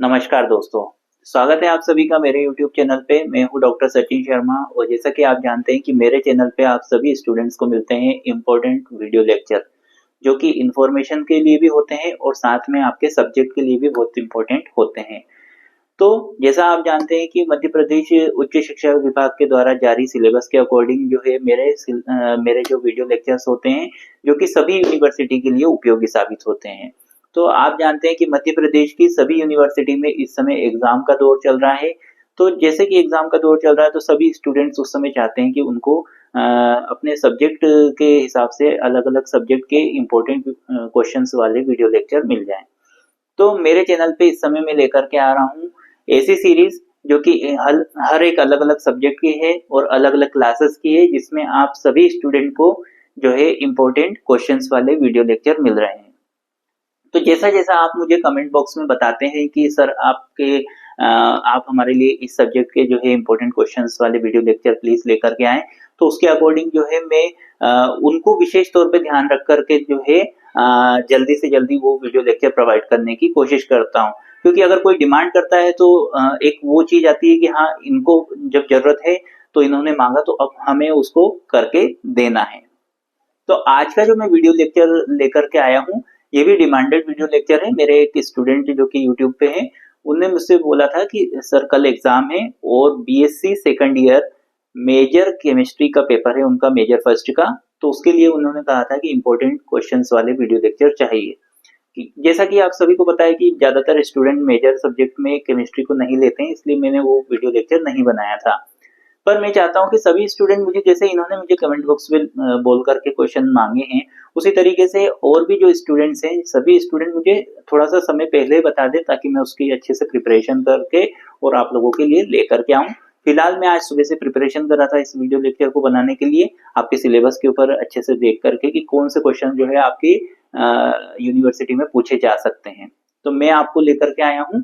नमस्कार दोस्तों, स्वागत है आप सभी का मेरे YouTube चैनल पे। मैं हूँ डॉक्टर सचिन शर्मा और जैसा कि आप जानते हैं कि मेरे चैनल पे आप सभी स्टूडेंट्स को मिलते हैं इम्पोर्टेंट वीडियो लेक्चर, जो कि इन्फॉर्मेशन के लिए भी होते हैं और साथ में आपके सब्जेक्ट के लिए भी बहुत इम्पोर्टेंट होते हैं। तो जैसा आप जानते हैं कि मध्य प्रदेश उच्च शिक्षा विभाग के द्वारा जारी सिलेबस के अकॉर्डिंग जो है मेरे जो वीडियो लेक्चर्स होते हैं, जो कि सभी यूनिवर्सिटी के लिए उपयोगी साबित होते हैं। तो आप जानते हैं कि मध्य प्रदेश की सभी यूनिवर्सिटी में इस समय एग्जाम का दौर चल रहा है। तो जैसे कि एग्जाम का दौर चल रहा है तो सभी स्टूडेंट्स उस समय चाहते हैं कि उनको अपने सब्जेक्ट के हिसाब से अलग-अलग सब्जेक्ट के इम्पोर्टेंट क्वेश्चंस वाले वीडियो लेक्चर मिल जाएं। तो मेरे चैनल पे इस समय मैं लेकर के आ रहा हूँ ऐसी सीरीज जो कि हर एक अलग-अलग सब्जेक्ट की है और अलग-अलग क्लासेस की है, जिसमें आप सभी स्टूडेंट को जो है इम्पोर्टेंट क्वेश्चंस वाले वीडियो लेक्चर मिल रहे हैं। तो जैसा-जैसा आप मुझे कमेंट बॉक्स में बताते हैं कि सर आप हमारे लिए इस सब्जेक्ट के जो है इम्पोर्टेंट क्वेश्चंस वाले वीडियो लेक्चर प्लीज लेकर के आएँ, तो उसके अकॉर्डिंग जो है मैं उनको विशेष तौर पे ध्यान रख कर के जो है जल्दी से जल्दी वो वीडियो लेक्चर प्रोवाइड करने की कोशिश करता हूँ। क्योंकि अगर कोई डिमांड करता है तो एक वो चीज़ आती है कि हाँ, इनको जब ज़रूरत है तो इन्होंने माँगा तो अब हमें उसको करके देना है। तो आज का जो मैं वीडियो लेक्चर लेकर के आया हूँ, ये भी डिमांडेड वीडियो लेक्चर है। मेरे एक स्टूडेंट जो कि यूट्यूब पे हैं, उन्होंने मुझसे बोला था कि सर कल एग्जाम है और BSc second year major chemistry का पेपर है उनका, मेजर फर्स्ट का। तो उसके लिए उन्होंने कहा था कि इम्पोर्टेंट क्वेश्चंस वाले वीडियो लेक्चर चाहिए। जैसा कि आप सभी को पता है कि ज्यादातर स्टूडेंट मेजर सब्जेक्ट में केमिस्ट्री को नहीं लेते हैं, इसलिए मैंने वो वीडियो लेक्चर नहीं बनाया था। पर मैं चाहता हूँ कि सभी स्टूडेंट मुझे, जैसे इन्होंने मुझे कमेंट बॉक्स में बोल करके क्वेश्चन मांगे हैं, उसी तरीके से और भी जो स्टूडेंट्स हैं, सभी स्टूडेंट मुझे थोड़ा सा समय पहले बता दें ताकि मैं उसकी अच्छे से प्रिपरेशन करके और आप लोगों के लिए लेकर के आऊँ। फिलहाल मैं आज सुबह से प्रिपरेशन कर रहा था इस वीडियो लेक्चर को बनाने के लिए, आपके सिलेबस के ऊपर अच्छे से देख करके कि कौन से क्वेश्चन जो है आपकी यूनिवर्सिटी में पूछे जा सकते हैं। तो मैं आपको लेकर के आया हूँ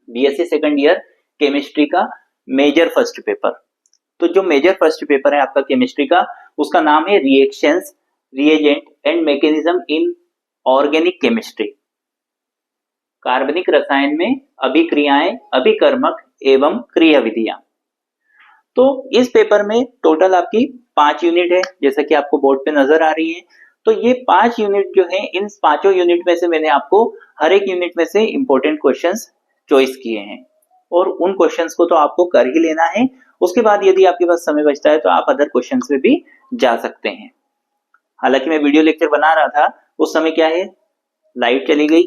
बीएससी सेकंड ईयर केमिस्ट्री का मेजर फर्स्ट पेपर। तो जो मेजर फर्स्ट पेपर है आपका केमिस्ट्री का, उसका नाम है reactions, reagent and mechanism in organic chemistry. कार्बनिक रसायन में अभिक्रियाएं, अभिकर्मक एवं क्रियाविधियां। तो इस पेपर में टोटल आपकी 5 यूनिट है, जैसा कि आपको बोर्ड पे नजर आ रही है। तो ये 5 यूनिट जो है, इन पांचों यूनिट में से मैंने आपको हर एक यूनिट में से इंपॉर्टेंट क्वेश्चंस चॉइस किए हैं और उन क्वेश्चंस को तो आपको कर ही लेना है। उसके बाद यदि आपके पास समय बचता है तो आप अदर क्वेश्चंस में भी जा सकते हैं। हालांकि मैं वीडियो लेक्चर बना रहा था, उस समय क्या है, लाइट चली गई,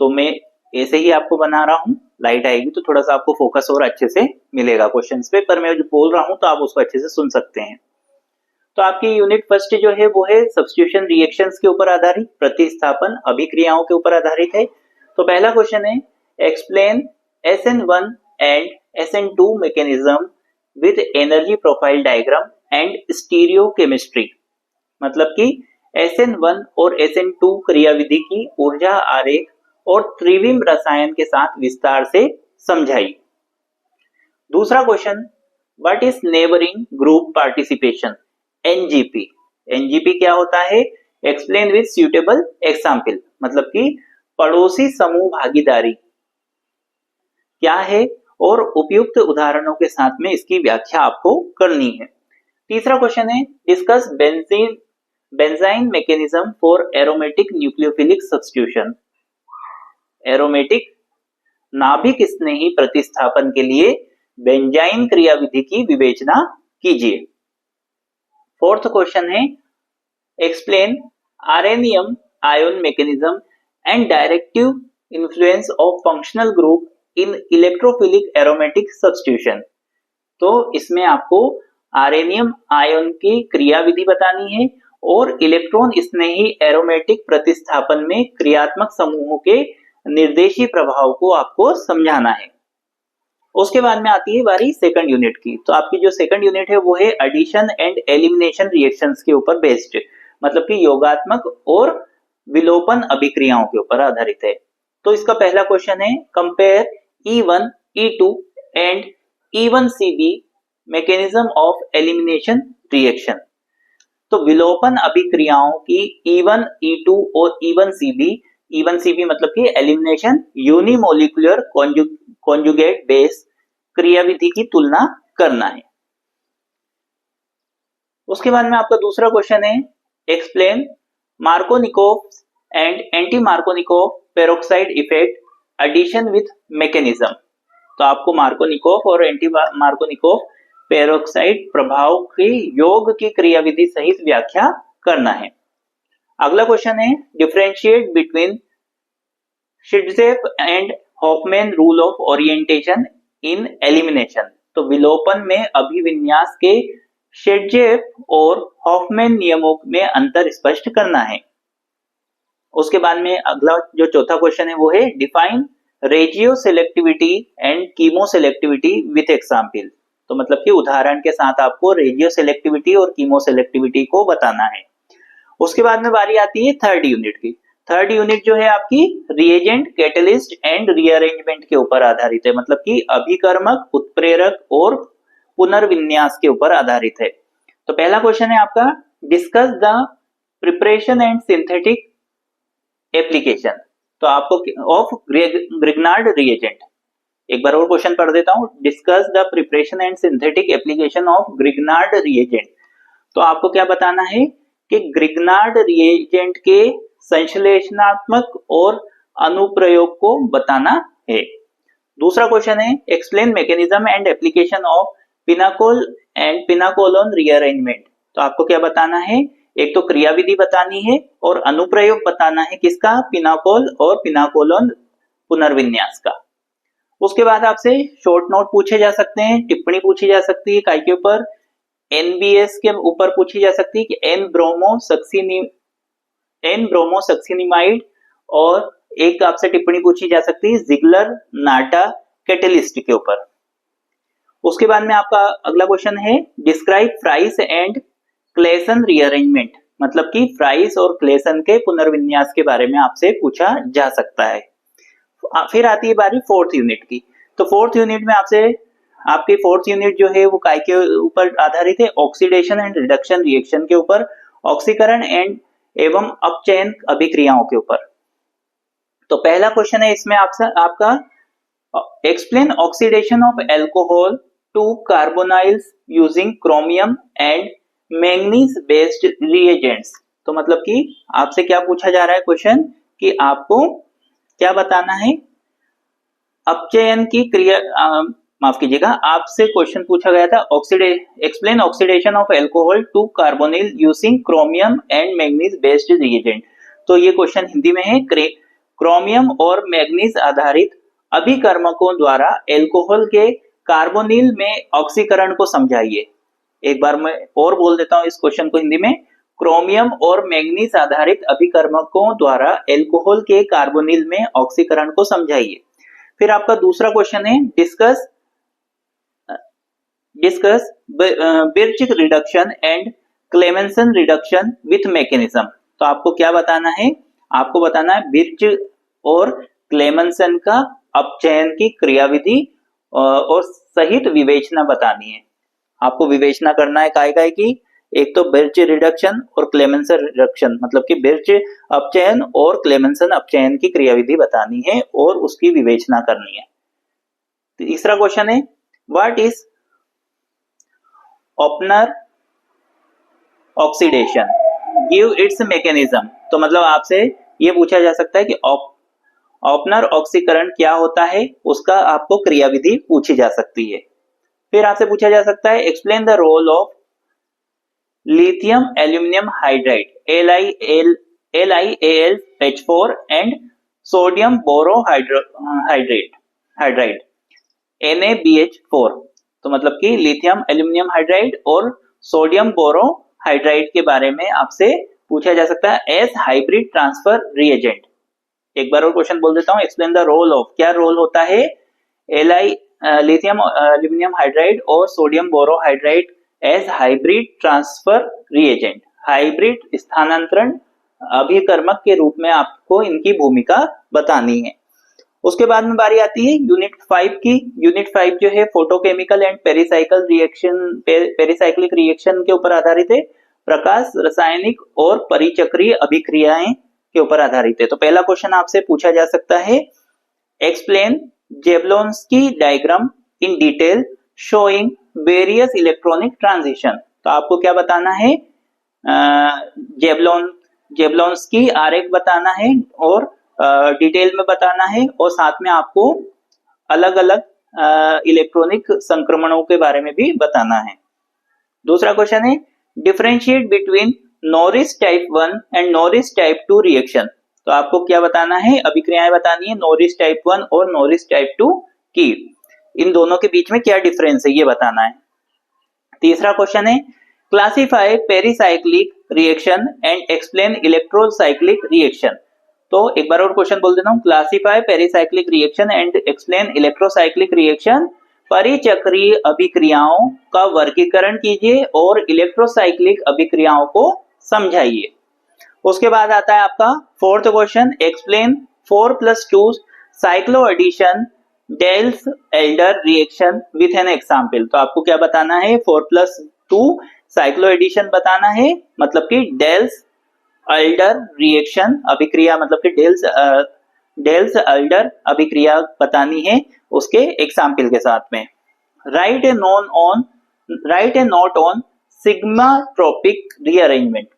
तो मैं ऐसे ही आपको बना रहा हूँ। लाइट आएगी तो थोड़ा सा आपको फोकस और अच्छे से मिलेगा क्वेश्चंस पे, पर मैं जो बोल रहा हूँ तो आप उसको अच्छे से सुन सकते हैं। तो आपकी यूनिट फर्स्ट जो है वो है सब्स्टिट्यूशन रिएक्शंस के ऊपर आधारित, प्रतिस्थापन अभिक्रियाओं के ऊपर आधारित है। तो पहला क्वेश्चन है, explain SN1 and SN2 mechanism with energy profile diagram and stereochemistry. मतलब कि SN1 और SN2 क्रियाविधि की ऊर्जा आरेख और त्रिविम रसायन के साथ विस्तार से समझाई। दूसरा question, what is neighbouring group participation, NGP। NGP क्या होता है, एक्सप्लेन विद सुटेबल एग्जाम्पल। मतलब कि पड़ोसी समूह भागीदारी क्या है और उपयुक्त उदाहरणों के साथ में इसकी व्याख्या आपको करनी है। तीसरा क्वेश्चन है, discuss benzene mechanism for aromatic nucleophilic substitution. Aromatic नाभिक स्नेही प्रतिस्थापन के लिए बेंजाइन क्रियाविधि की विवेचना कीजिए। फोर्थ क्वेश्चन है, explain arenium ion mechanism and directive influence of functional group in electrophilic aromatic substitution. तो इसमें आपको आर्सेनियम आयन की क्रियाविधि बतानी है और इलेक्ट्रॉन स्नेही एरोमेटिक प्रतिस्थापन में क्रियात्मक समूहों के निर्देशी प्रभाव को आपको समझाना है। उसके बाद में आती है बारी सेकंड यूनिट की। तो आपकी जो सेकंड यूनिट है वो है एडिशन एंड एलिमिनेशन रिएक्शंस के ऊपर बेस्ड, मतलब कि योगात्मक और विलोपन अभिक्रियाओं के ऊपर आधारित है। तो इसका पहला क्वेश्चन है, compare E1, E2 and E1CB mechanism of elimination reaction. तो विलोपन अभिक्रियाओं की E1, E2 और E1CB E1CP मतलब कि एलिमिनेशन यूनिमोलिकुलर कॉन्जुगेट बेस क्रियाविधि की तुलना करना है। उसके बाद में आपका दूसरा क्वेश्चन है explain Markovnikov and anti Markovnikov peroxide effect addition with mechanism. तो आपको मार्कोनिकोव और एंटी मार्कोनिकोव पेरोक्साइड प्रभाव के योग की क्रियाविधि सहित व्याख्या करना है। अगला क्वेश्चन है differentiate between Saytzeff and Hofmann rule of orientation in elimination. तो विलोपन में अभिविन्यास के शिड्जेफ और हॉफमैन नियमों में अंतर स्पष्ट करना है। उसके बाद में अगला जो चौथा क्वेश्चन है वो है define regio selectivity and chemo selectivity with example. तो मतलब कि उदाहरण के साथ आपको रेजियो सेलेक्टिविटी और कीमो सेलेक्टिविटी को बताना है। उसके बाद में बारी आती है थर्ड यूनिट की। थर्ड यूनिट जो है आपकी रिएजेंट कैटलिस्ट एंड रीअरेंजमेंट के ऊपर आधारित है, मतलब कि अभिकर्मक, उत्प्रेरक और पुनर्विन्यास के ऊपर आधारित है। तो पहला क्वेश्चन है आपका discuss the preparation and synthetic application. तो आपको ऑफ ग्रिग्नार्ड रिएजेंट, एक बार और क्वेश्चन पढ़ देता हूं, discuss the preparation and synthetic application of Grignard reagent. तो आपको क्या बताना है कि ग्रिग्नार्ड रिएजेंट के संश्लेषणात्मक और अनुप्रयोग को बताना है। दूसरा क्वेश्चन है explain mechanism and application of pinacol and pinacolone rearrangement. तो आपको क्या बताना है, एक तो क्रियाविधि बतानी है और अनुप्रयोग बताना है किसका, पिनाकोल और पिनाकोलोन पुनर्विन्यास का। उसके बाद आपसे शॉर्ट नोट पूछे जा सकते हैं, टिप्पणी पूछी जा सकती है काय के ऊपर, एनबीएस के ऊपर पूछी जा सकती है कि एन ब्रोमोसक्सिनिमाइड, और एक आपसे टिप्पणी पूछी जा सकती है जिगलर नाटा कैटलिस्ट के ऊपर। उसके बाद में आपका अगला क्वेश्चन है describe Fries and Claisen rearrangement, मतलब कि फ्राइस और क्लेसन के पुनर्विन्यास के बारे में आपसे पूछा जा सकता है। फिर आती है बारी फोर्थ यूनिट की। तो फोर्थ यूनिट में आपसे आपकी फोर्थ यूनिट जो है वो काय के ऊपर आधारित है, ऑक्सीडेशन एंड रिडक्शन रिएक्शन के ऊपर, ऑक्सीकरण एंड एवं अपचयन अभिक्रियाओं के ऊपर। तो पहला क्वेश्चन है इसमें आपका explain oxidation of alcohol to carbonyls using chromium and manganese based reagents. तो मतलब कि आपसे क्या पूछा जा रहा है क्वेश्चन कि आपको क्या बताना है, अपचयन की क्रिया, माफ कीजिएगा, आपसे क्वेश्चन पूछा गया था explain oxidation of alcohol to carbonyl using chromium and manganese based reagent. तो ये क्वेश्चन हिंदी में है क्रोमियम और मैंगनीज आधारित अभिकर्मकों द्वारा एल्कोहल के कार्बोनिल में ऑक्सीकरण को समझाइए। एक बार मैं और बोल देता हूं इस क्वेश्चन को हिंदी में, क्रोमियम और मैंगनीज आधारित अभिकर्मकों द्वारा एल्कोहल के कार्बोनिल में ऑक्सीकरण को समझाइए। फिर आपका दूसरा क्वेश्चन है discuss birch reduction and Clemmensen reduction with mechanism. तो आपको क्या बताना है, आपको बताना है बिर्च और क्लेमेंसन का अपचयन की क्रियाविधि और सहित विवेचना बतानी है। आपको विवेचना करना है काय की, एक तो बिर्च रिडक्शन और क्लेमेंसन रिडक्शन, मतलब कि बिर्च अपचयन और क्लेमेंसन अपचयन की क्रियाविधि बतानी है और उसकी विवेचना करनी है। तीसरा क्वेश्चन है what is opener oxidation, give its mechanism. तो मतलब आपसे ये पूछा जा सकता है कि ओपनर ऑक्सीकरण क्या होता है, उसका आपको क्रियाविधि पूछी जा सकती है। फिर आपसे पूछा जा सकता है explain the role of lithium aluminium hydride LiAlH4 and sodium borohydride NaBH4। तो मतलब कि लिथियम एल्यूमिनियम हाइड्राइड और सोडियम बोरोहाइड्राइड के बारे में आपसे पूछा जा सकता है एज हाइब्रिड ट्रांसफर रिएजेंट। एक बार और क्वेश्चन बोल देता हूं, एक्सप्लेन द रोल ऑफ, क्या रोल होता है लिथियम एल्यूमिनियम हाइड्राइड और sodium borohydride as hybrid transfer reagent, hybrid स्थानांतरण अभिकर्मक के रूप में आपको इनकी भूमिका बतानी है। उसके बाद में बारी आती है यूनिट 5 की। यूनिट 5 जो है फोटोकेमिकल एंड पेरिसाइक्लिक रिएक्शन के ऊपर आधारित है, प्रकाश रासायनिक और परिचक्रीय अभिक्रियाएं के ऊपर आधारित है। तो पहला क्वेश्चन आपसे पूछा जा सकता है, explain Jablonski diagram in detail showing various electronic transition. तो आपको क्या बताना है, जेबलोंस्की आरेख बताना है और डिटेल में बताना है, और साथ में आपको अलग अलग इलेक्ट्रॉनिक संक्रमणों के बारे में भी बताना है। दूसरा क्वेश्चन है, differentiate between Norris type 1 and Norris type 2 reaction. तो आपको क्या बताना है, अभिक्रियाएं बतानी है नॉरिस टाइप 1 और नॉरिस टाइप 2 की, इन दोनों के बीच में क्या डिफरेंस है ये बताना है। तीसरा क्वेश्चन है, classify pericyclic reaction and explain electrocyclic reaction. तो एक बार और क्वेश्चन बोल देता हूं, classify pericyclic reaction and explain electrocyclic reaction, परिचक्रीय अभिक्रियाओं का वर्गीकरण कीजिए और इलेक्ट्रोसाइक्लिक अभिक्रियाओं को समझाइए। उसके बाद आता है आपका fourth question, explain 4+2 cyclo addition Diels Alder reaction with an example. तो आपको क्या बताना है, 4+2 साइक्लो एडिशन बताना है, मतलब कि डेल्स एल्डर रिएक्शन अभिक्रिया, मतलब कि डेल्स एल्डर अभिक्रिया बतानी है उसके एग्जाम्पल के साथ में। Right A note on sigmatropic rearrangement.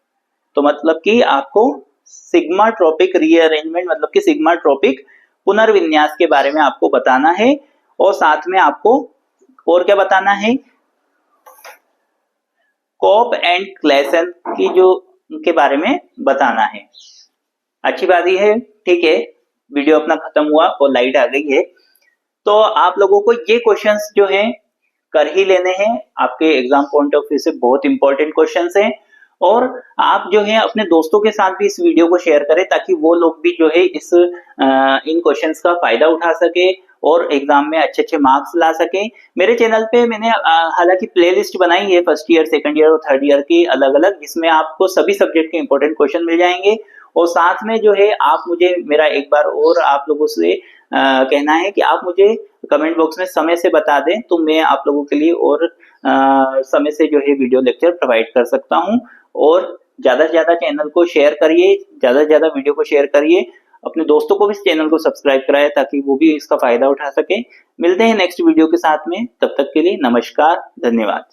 तो मतलब कि आपको सिग्माट्रोपिक रीअरेंजमेंट मतलब कि सिग्माट्रोपिक पुनर्विन्यास के बारे में आपको बताना है, और साथ में आपको और क्या बताना है, कोप एंड क्लेसन की जो के बारे में बताना है। अच्छी बात ही है, ठीक है, वीडियो अपना खत्म हुआ और लाइट आ गई है, तो आप लोगों को ये क्वेश्चंस जो हैं कर ही लेने हैं, आपके एग्जाम पॉइंट ऑफ व्यू से बहुत इंपॉर्टेंट क्वेश्चंस हैं, और आप जो है अपने दोस्तों के साथ भी इस वीडियो को शेयर करें ताकि वो लोग भी जो है इन क्वेश्चंस का फायदा उठा सके और एग्जाम में अच्छे अच्छे मार्क्स ला सके। मेरे चैनल पे मैंने हालांकि प्लेलिस्ट बनाई है फर्स्ट ईयर, सेकंड ईयर और थर्ड ईयर की अलग अलग, जिसमें आपको सभी सब्जेक्ट के इंपॉर्टेंट क्वेश्चन मिल जाएंगे। और साथ में जो है आप मुझे मेरा एक बार और आप लोगों से कहना है कि आप मुझे कमेंट बॉक्स में समय से बता दें, तो मैं आप लोगों के लिए और समय से जो है वीडियो लेक्चर प्रोवाइड कर सकता हूं। और ज्यादा से ज्यादा चैनल को शेयर करिए, ज्यादा से ज्यादा वीडियो को शेयर करिए, अपने दोस्तों को भी इस चैनल को सब्सक्राइब कराएं ताकि वो भी इसका फायदा उठा सके। मिलते हैं नेक्स्ट वीडियो के साथ में, तब तक के लिए नमस्कार, धन्यवाद।